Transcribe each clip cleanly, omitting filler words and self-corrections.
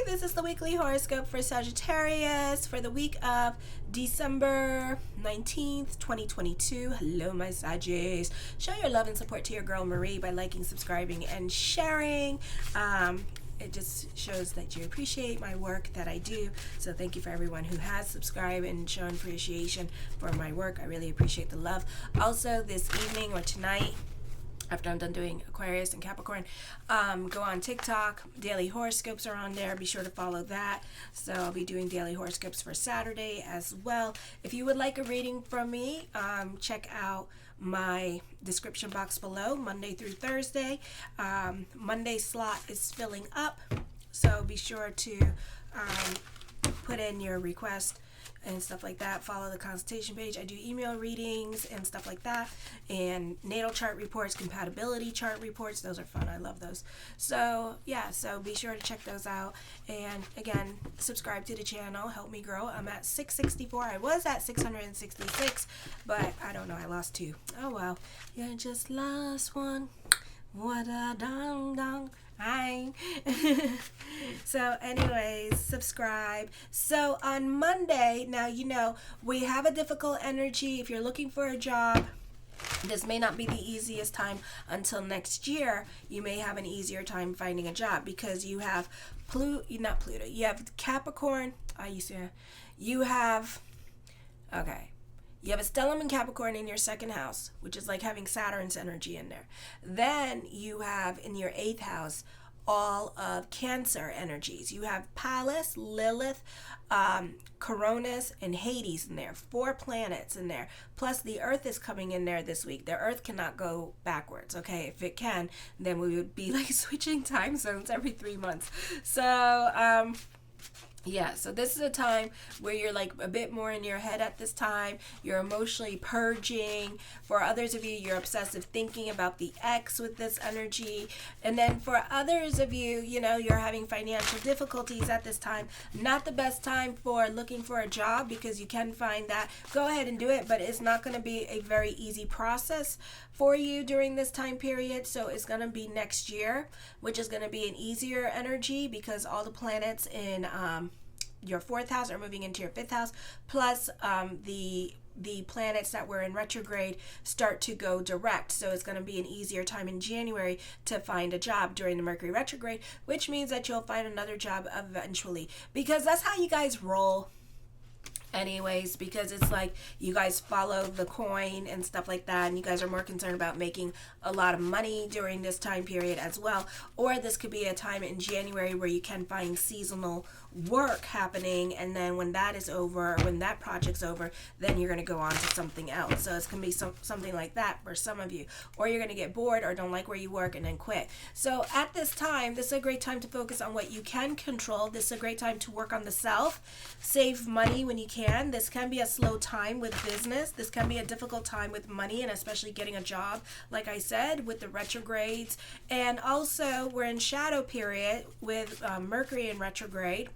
Hi, this is the weekly horoscope for Sagittarius for the week of December 19th, 2022. Hello, my Saggies. Show your love and support to your girl Marie by liking, subscribing, and sharing. It just shows that you appreciate my work that I do. So thank you for everyone who has subscribed and shown appreciation for my work. I really appreciate the love. Also, this evening or tonight, after I'm done doing Aquarius and Capricorn, go on TikTok. Daily horoscopes are on there. Be sure to follow that. So I'll be doing daily horoscopes for Saturday as well. If you would like a reading from me, check out my description box below, Monday through Thursday. Monday slot is filling up, so be sure to put in your request and stuff like that. Follow the consultation page. I do email readings and stuff like that, and natal chart reports, compatibility chart reports. Those are fun. I love those. So yeah, so be sure to check those out. And again, subscribe to the channel. Help me grow. I'm at 664. I was at 666, but I don't know. I lost 2. Oh well. You just lost 1. What a dong dong. Hi. So anyways, subscribe. So on Monday, now you know we have a difficult energy. If you're looking for a job, this may not be the easiest time until next year. You may have an easier time finding a job because you have you have Capricorn. You have a stellium in Capricorn in your second house, which is like having Saturn's energy in there. Then you have in your 8th house all of Cancer energies. You have Pallas, Lilith, Coronis, and Hades in there. 4 planets in there. Plus the Earth is coming in there this week. The Earth cannot go backwards, okay? If it can, then we would be like switching time zones every 3 months. So, yeah, so this is a time where you're like a bit more in your head at this time. You're emotionally purging. For others of you, you're obsessive thinking about the ex with this energy. And then for others of you, you're having financial difficulties at this time. Not the best time for looking for a job because you can find that. Go ahead and do it, but it's not going to be a very easy process for you during this time period. So it's going to be next year, which is going to be an easier energy because all the planets in your 4th house are moving into your 5th house, plus the planets that were in retrograde start to go direct. So it's going to be an easier time in January to find a job during the Mercury retrograde, which means that you'll find another job eventually, because that's how you guys roll anyways, because it's like you guys follow the coin and stuff like that, and you guys are more concerned about making a lot of money during this time period as well. Or this could be a time in January where you can find seasonal work happening, and then when that is over, when that project's over, then you're going to go on to something else. So it's going to be something like that for some of you, or you're going to get bored or don't like where you work and then quit. So at this time, this is a great time to focus on what you can control. This is a great time to work on the self, save money when you can. This can be a slow time with business. This can be a difficult time with money, and especially getting a job, like I said, with the retrogrades. And also we're in shadow period with Mercury in retrograde,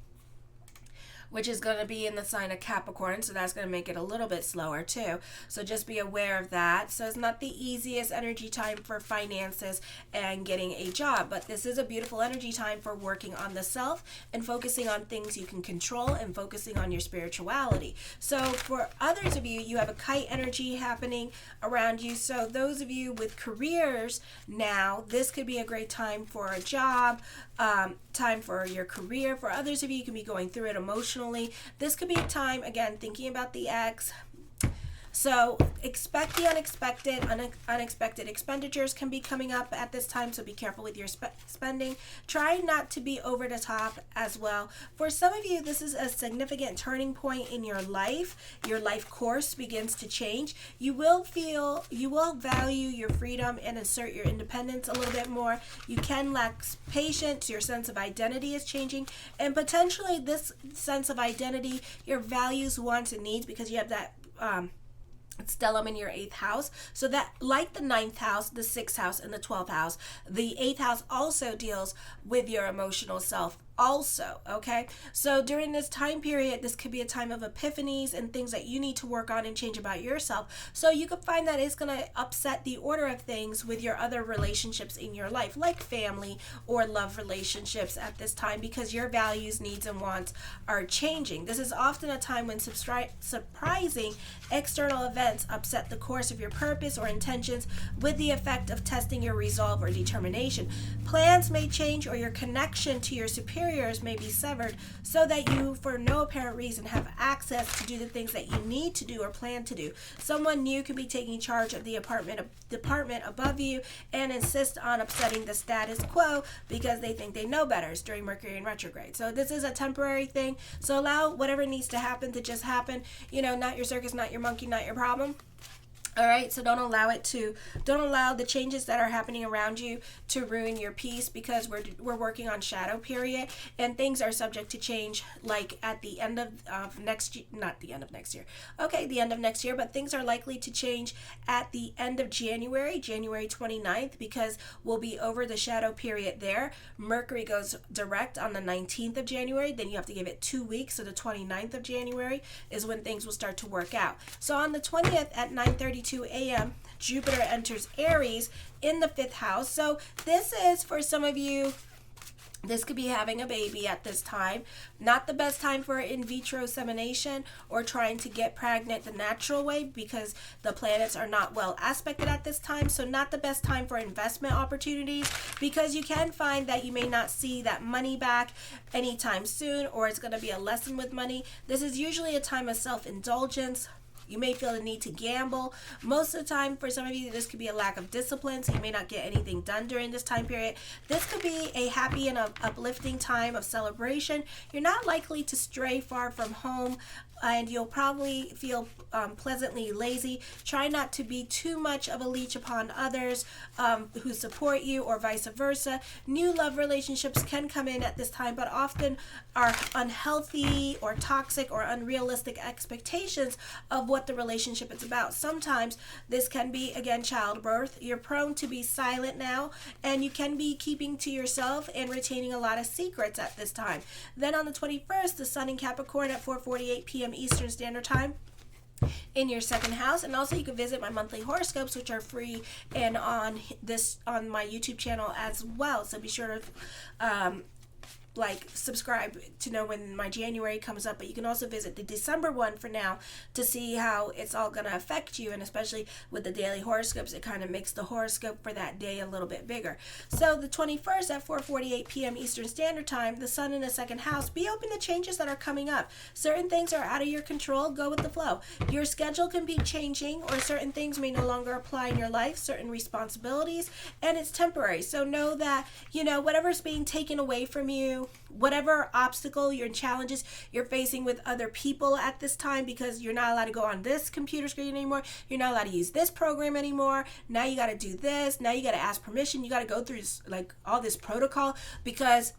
which is going to be in the sign of Capricorn, so that's going to make it a little bit slower too. So just be aware of that. So it's not the easiest energy time for finances and getting a job, but this is a beautiful energy time for working on the self and focusing on things you can control and focusing on your spirituality. So for others of you, you have a kite energy happening around you. So those of you with careers now, this could be a great time for a job, time for your career. For others of you, you can be going through it emotionally. This could be a time, again, thinking about the ex. So expect the unexpected. Unexpected expenditures can be coming up at this time, so be careful with your spending. Try not to be over the top as well. For some of you, this is a significant turning point in your life. Your life course begins to change. You will value your freedom and assert your independence a little bit more. You can lack patience. Your sense of identity is changing, and potentially this sense of identity, your values, wants, and needs, because you have that stellium in your 8th house. So that, like the 9th house, the 6th house, and the 12th house, the 8th house also deals with your emotional self also, okay? So during this time period, this could be a time of epiphanies and things that you need to work on and change about yourself. So you could find that it's going to upset the order of things with your other relationships in your life, like family or love relationships at this time, because your values, needs, and wants are changing. This is often a time when surprising external events upset the course of your purpose or intentions, with the effect of testing your resolve or determination. Plans may change, or your connection to your superiors may be severed, so that you, for no apparent reason, have access to do the things that you need to do or plan to do. Someone new could be taking charge of the department above you and insist on upsetting the status quo because they think they know better. It's during Mercury in retrograde. So this is a temporary thing. So allow whatever needs to happen to just happen. Not your circus, not your monkey, not your problem. All right, so don't allow the changes that are happening around you to ruin your peace, because we're working on shadow period, and things are subject to change, like at the end of next year, not the end of next year. Okay, the end of next year, but things are likely to change at the end of January 29th, because we'll be over the shadow period there. Mercury goes direct on the 19th of January, then you have to give it 2 weeks, so the 29th of January is when things will start to work out. So on the 20th at 9:32 a.m., Jupiter enters Aries in the 5th house. So this is, for some of you, this could be having a baby at this time. Not the best time for in vitro insemination or trying to get pregnant the natural way, because the planets are not well aspected at this time. So not the best time for investment opportunities, because you can find that you may not see that money back anytime soon, or it's going to be a lesson with money. This is usually a time of self-indulgence. You may feel the need to gamble. Most of the time, for some of you, this could be a lack of discipline, so you may not get anything done during this time period. This could be a happy and uplifting time of celebration. You're not likely to stray far from home, and you'll probably feel pleasantly lazy. Try not to be too much of a leech upon others who support you, or vice versa. New love relationships can come in at this time, but often are unhealthy or toxic or unrealistic expectations of what the relationship is about. Sometimes this can be, again, childbirth. You're prone to be silent now, and you can be keeping to yourself and retaining a lot of secrets at this time. Then on the 21st, the Sun in Capricorn at 4:48 p.m. Eastern Standard Time in your 2nd house. And also you can visit my monthly horoscopes, which are free and on my YouTube channel as well. So be sure to subscribe to know when my January comes up. But you can also visit the December one for now to see how it's all going to affect you, and especially with the daily horoscopes, it kind of makes the horoscope for that day a little bit bigger. So the 21st at 4:48 p.m. Eastern Standard Time, the Sun in the 2nd house. Be open to changes that are coming up. Certain things are out of your control. Go with the flow. Your schedule can be changing, or certain things may no longer apply in your life, certain responsibilities, and it's temporary. So know that, whatever's being taken away from you, whatever obstacle and challenges you're facing with other people at this time, because you're not allowed to go on this computer screen anymore, you're not allowed to use this program anymore, now you got to do this, now you got to ask permission, you got to go through all this protocol, because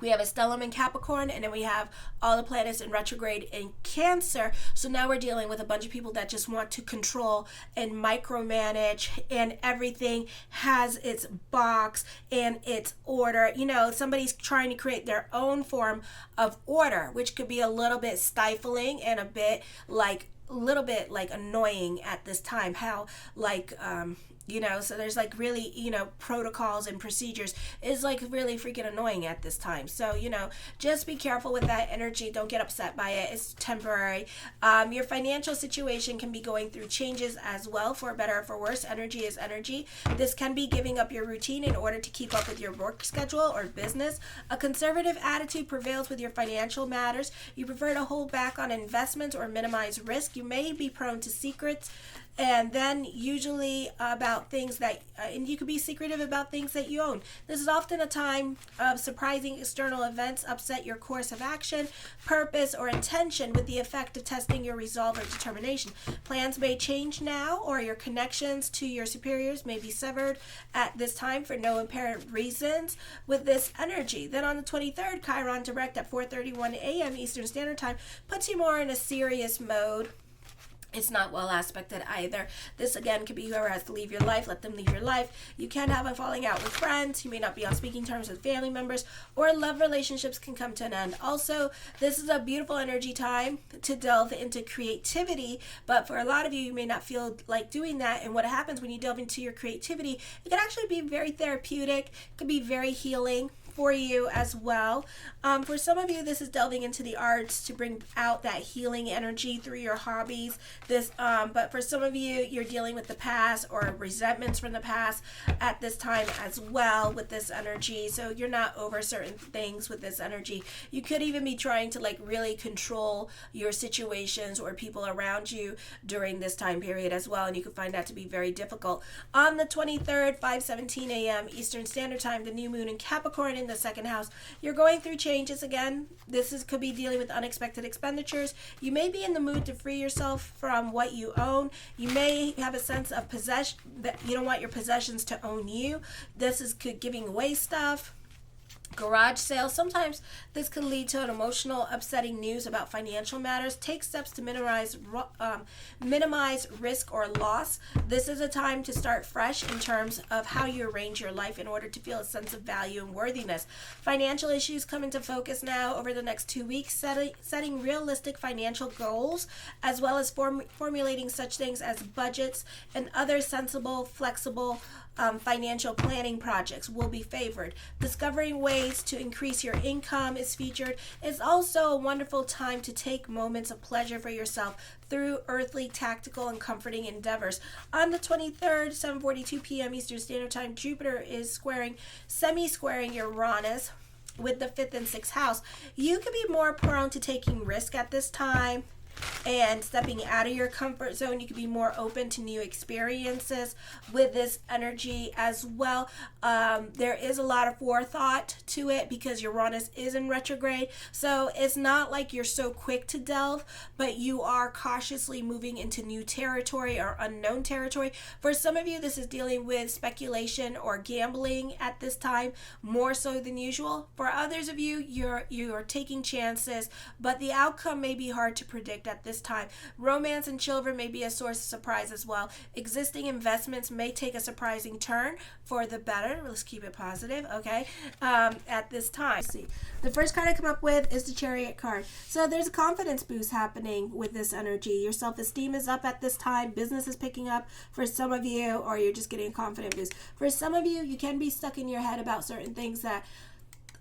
we have a stellium in Capricorn, and then we have all the planets in retrograde in Cancer. So now we're dealing with a bunch of people that just want to control and micromanage, and everything has its box and its order. Somebody's trying to create their own form of order, which could be a little bit stifling and a little bit annoying at this time. How so there's really, protocols and procedures is really freaking annoying at this time. So, just be careful with that energy. Don't get upset by it. It's temporary. Your financial situation can be going through changes as well, for better or for worse. Energy is energy. This can be giving up your routine in order to keep up with your work schedule or business. A conservative attitude prevails with your financial matters. You prefer to hold back on investments or minimize risk. You may be prone to secrets, and then usually about things that, and you could be secretive about things that you own. This is often a time of surprising external events upset your course of action, purpose, or intention, with the effect of testing your resolve or determination. Plans may change now, or your connections to your superiors may be severed at this time for no apparent reasons with this energy. Then on the 23rd, Chiron direct at 4:31 a.m. Eastern Standard Time puts you more in a serious mode. It's not well aspected either. This again could be whoever has to leave your life, let them leave your life. You can have a falling out with friends. You may not be on speaking terms with family members, or love relationships can come to an end. Also, this is a beautiful energy time to delve into creativity, but for a lot of you, you may not feel like doing that. And what happens when you delve into your creativity, it can actually be very therapeutic. It could be very healing for you as well. For some of you, this is delving into the arts to bring out that healing energy through your hobbies. But for some of you, you're dealing with the past or resentments from the past at this time as well with this energy. So you're not over certain things with this energy. You could even be trying to like really control your situations or people around you during this time period as well, and you can find that to be very difficult. On the 23rd, 5:17 a.m. Eastern Standard Time, the new moon in Capricorn in the second house, you're going through changes again. Could be dealing with unexpected expenditures. You may be in the mood to free yourself from what you own. You may have a sense of possession, that you don't want your possessions to own you. This is giving away stuff. Garage sales. Sometimes this could lead to an emotional, upsetting news about financial matters. Take steps to minimize risk or loss. This is a time to start fresh in terms of how you arrange your life in order to feel a sense of value and worthiness. Financial issues come into focus now over the next 2 weeks. Setting realistic financial goals, as well as formulating such things as budgets and other sensible, flexible financial planning projects will be favored. Discovering ways to increase your income is featured. It's also a wonderful time to take moments of pleasure for yourself through earthly, tactical, and comforting endeavors. On the 23rd, 7:42 p.m. Eastern Standard Time, Jupiter is semi-squaring Uranus with the 5th and 6th house. You could be more prone to taking risk at this time and stepping out of your comfort zone. You could be more open to new experiences with this energy as well. There is a lot of forethought to it because Uranus is in retrograde, so it's not like you're so quick to delve, but you are cautiously moving into new territory or unknown territory. For some of you, this is dealing with speculation or gambling at this time, more so than usual. For others of you, you're taking chances, but the outcome may be hard to predict at this time. Romance and children may be a source of surprise as well. Existing investments may take a surprising turn for the better. Let's keep it positive, okay? At this time. Let's see. The first card I come up with is the Chariot card. So there's a confidence boost happening with this energy. Your self-esteem is up at this time. Business is picking up for some of you, or you're just getting a confidence boost. For some of you, you can be stuck in your head about certain things that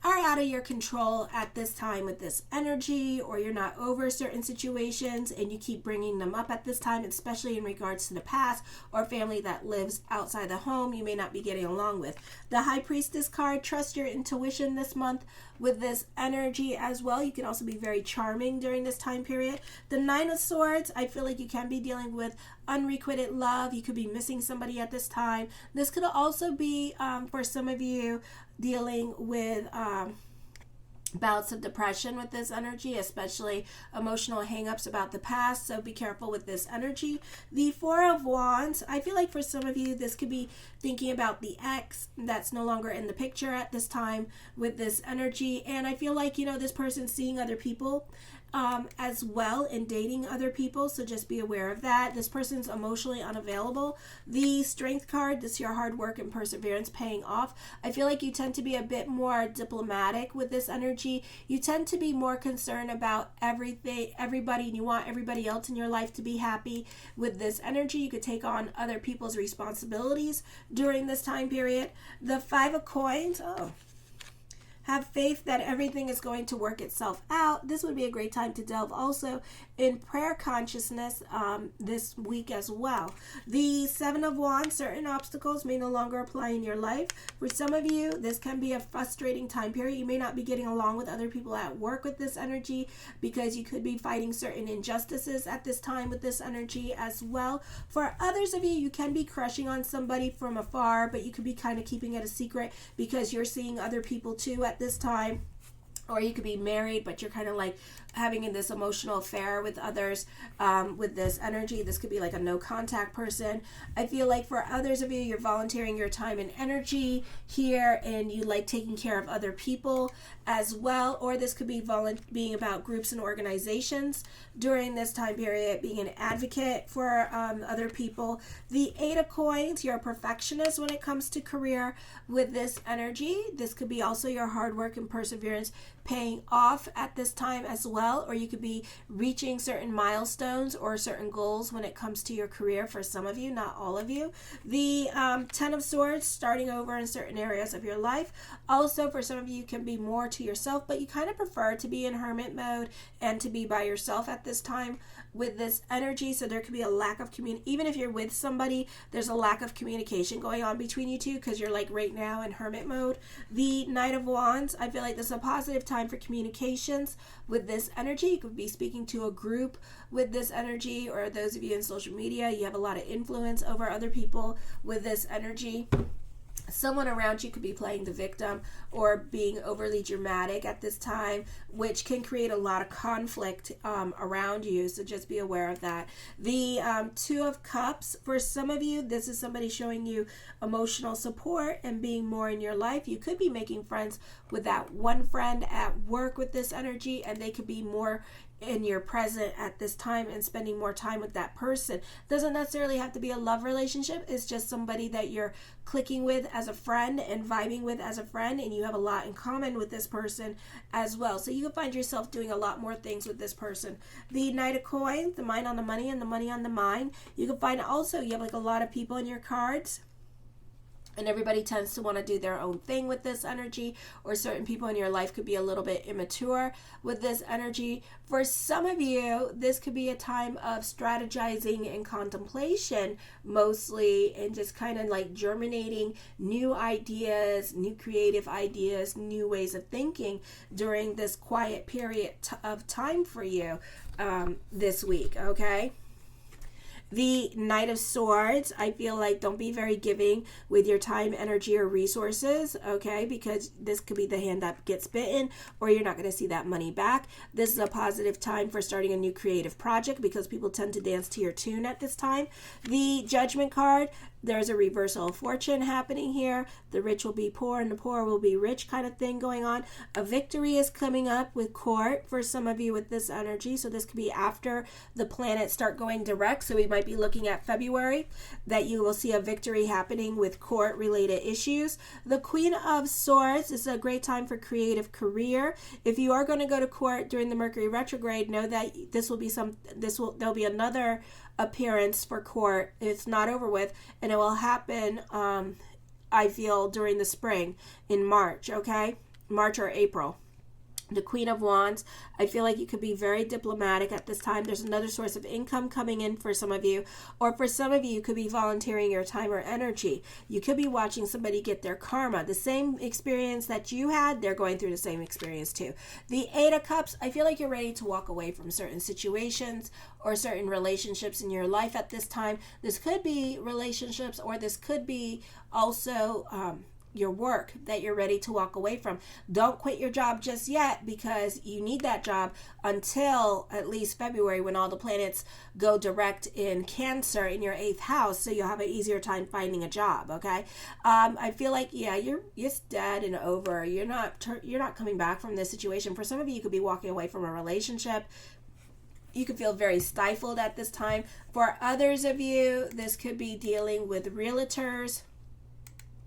are out of your control at this time with this energy, or you're not over certain situations and you keep bringing them up at this time, especially in regards to the past or family that lives outside the home you may not be getting along with. The High Priestess card, trust your intuition this month with this energy as well. You can also be very charming during this time period. The Nine of Swords, I feel like you can be dealing with unrequited love. You could be missing somebody at this time. This could also be, for some of you, dealing with bouts of depression with this energy, especially emotional hang-ups about the past, so be careful with this energy. The Four of Wands, I feel like for some of you, this could be thinking about the ex that's no longer in the picture at this time with this energy, and I feel like, this person's seeing other people as well and dating other people, so just be aware of that. This person's emotionally unavailable. The Strength card, this is your hard work and perseverance paying off. I feel like you tend to be a bit more diplomatic with this energy. You tend to be more concerned about everybody, and you want everybody else in your life to be happy with this energy. You could take on other people's responsibilities during this time period. The Five of Coins, have faith that everything is going to work itself out. This would be a great time to delve also in prayer consciousness this week as well. The Seven of Wands, certain obstacles may no longer apply in your life. For some of you, this can be a frustrating time period. You may not be getting along with other people at work with this energy because you could be fighting certain injustices at this time with this energy as well. For others of you, you can be crushing on somebody from afar, but you could be kind of keeping it a secret because you're seeing other people too at this time. or you could be married, but you're kind of like having this emotional affair with others with this energy. This could be like a no contact person. I feel like for others of you, you're volunteering your time and energy here, and you like taking care of other people as well. Or this could be being about groups and organizations during this time period, being an advocate for other people. The 8 of Coins, you're a perfectionist when it comes to career with this energy. This could be also your hard work and perseverance paying off at this time as well, or you could be reaching certain milestones or certain goals when it comes to your career for some of you, not all of you. The 10 of Swords, starting over in certain areas of your life. Also, for some of you, can be more to yourself, but you kind of prefer to be in hermit mode and to be by yourself at this time with this energy. So there could be a lack of even if you're with somebody, there's a lack of communication going on between you two because you're like right now in hermit mode. The Knight of Wands, I feel like this is a positive time for communications with this energy. You could be speaking to a group with this energy, or those of you in social media, you have a lot of influence over other people with this energy. Someone around you could be playing the victim or being overly dramatic at this time, which can create a lot of conflict around you. So just be aware of that. The 2 of Cups, for some of you, this is somebody showing you emotional support and being more in your life. You could be making friends with that one friend at work with this energy, and they could be more in your present at this time and spending more time with that person. Doesn't necessarily have to be a love relationship. It's just somebody that you're clicking with as a friend and vibing with as a friend, and you have a lot in common with this person as well. So you can find yourself doing a lot more things with this person. The Knight of Coins, the mind on the money and the money on the mind. You can find also you have like a lot of people in your cards, and everybody tends to want to do their own thing with this energy, or certain people in your life could be a little bit immature with this energy. For some of you, this could be a time of strategizing and contemplation mostly, and just kind of like germinating new ideas, new creative ideas, new ways of thinking during this quiet period of time for you this week, okay? The Knight of Swords, I feel like don't be very giving with your time, energy, or resources, okay? Because this could be the hand that gets bitten, or you're not going to see that money back. This is a positive time for starting a new creative project because people tend to dance to your tune at this time. The Judgment card, there's a reversal of fortune happening here. The rich will be poor and the poor will be rich kind of thing going on. A victory is coming up with court for some of you with this energy. So this could be after the planets start going direct. So we might be looking at February that you will see a victory happening with court related issues. The Queen of Swords is a great time for creative career. If you are going to go to court during the Mercury retrograde, know that there'll be another appearance for court. It's not over with, and it will happen I feel during the spring in March, okay? March or April. The Queen of Wands, I feel like you could be very diplomatic at this time. There's another source of income coming in for some of you, or for some of you could be volunteering your time or energy. You could be watching somebody get their karma. The same experience that you had, they're going through the same experience too. The 8 of Cups, I feel like you're ready to walk away from certain situations or certain relationships in your life at this time. This could be relationships, or this could be also your work that you're ready to walk away from. Don't quit your job just yet, because you need that job until at least February, when all the planets go direct in Cancer in your 8th house, so you'll have an easier time finding a job, okay? I feel like, yeah, you're dead and over. You're not coming back from this situation. For some of you, you could be walking away from a relationship. You could feel very stifled at this time. For others of you, this could be dealing with realtors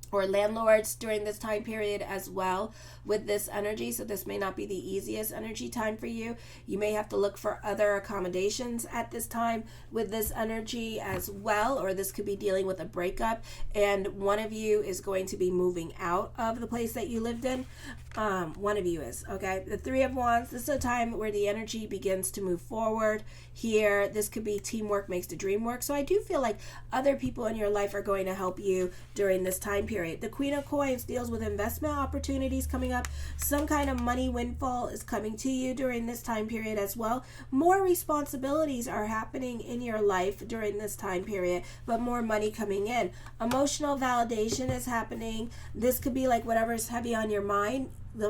or landlords during this time period as well with this energy. So this may not be the easiest energy time for you. You may have to look for other accommodations at this time with this energy as well, or this could be dealing with a breakup and one of you is going to be moving out of the place that you lived in. One of you is, okay? The 3 of Wands, this is a time where the energy begins to move forward here. This could be teamwork makes the dream work. So I do feel like other people in your life are going to help you during this time period. The Queen of Coins deals with investment opportunities coming up. Some kind of money windfall is coming to you during this time period as well. More responsibilities are happening in your life during this time period, but more money coming in. Emotional validation is happening. This could be like whatever's heavy on your mind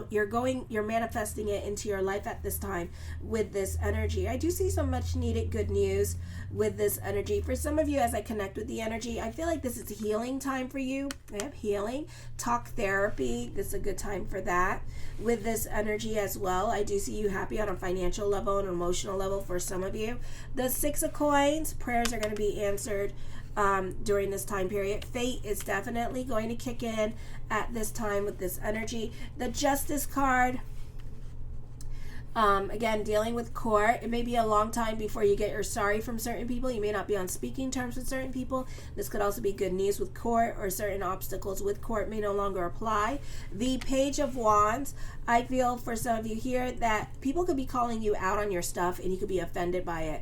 you're manifesting it into your life at this time with this energy. I do see some much needed good news with this energy. For some of you, as I connect with the energy, I feel like this is a healing time for you. I have healing, talk therapy. This is a good time for that with this energy as well. I do see you happy on a financial level and emotional level for some of you. The Six of Coins, prayers are going to be answered during this time period. Fate is definitely going to kick in at this time with this energy. The Justice card, again, dealing with court. It may be a long time before you get your sorry from certain people. You may not be on speaking terms with certain people. This could also be good news with court, or certain obstacles with court may no longer apply. The Page of Wands, I feel for some of you here that people could be calling you out on your stuff and you could be offended by it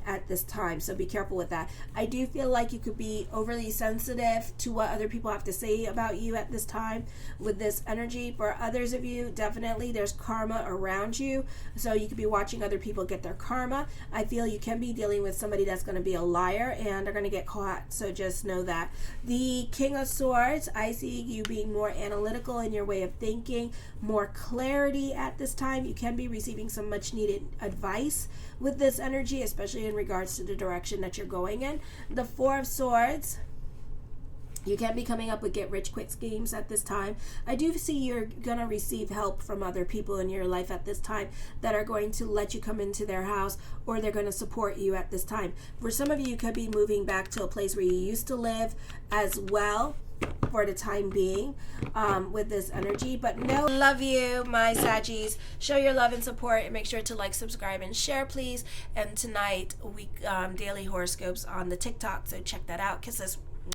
at this time. So be careful with that. I do feel like you could be overly sensitive to what other people have to say about you at this time with this energy. For others of you, definitely there's karma around you. So you could be watching other people get their karma. I feel you can be dealing with somebody that's going to be a liar and they're going to get caught. So just know that. The King of Swords, I see you being more analytical in your way of thinking, more clarity at this time. You can be receiving some much needed advice with this energy, especially in regards to the direction that you're going in. The Four of Swords, you can be coming up with get rich quick schemes at this time. I do see you're going to receive help from other people in your life at this time that are going to let you come into their house, or they're going to support you at this time. For some of you, you could be moving back to a place where you used to live as well for the time being with this energy. But no, love you, my Saggies. Show your love and support, and make sure to like, subscribe, and share, please. And tonight, daily horoscopes on the TikTok, so check that out. Kisses.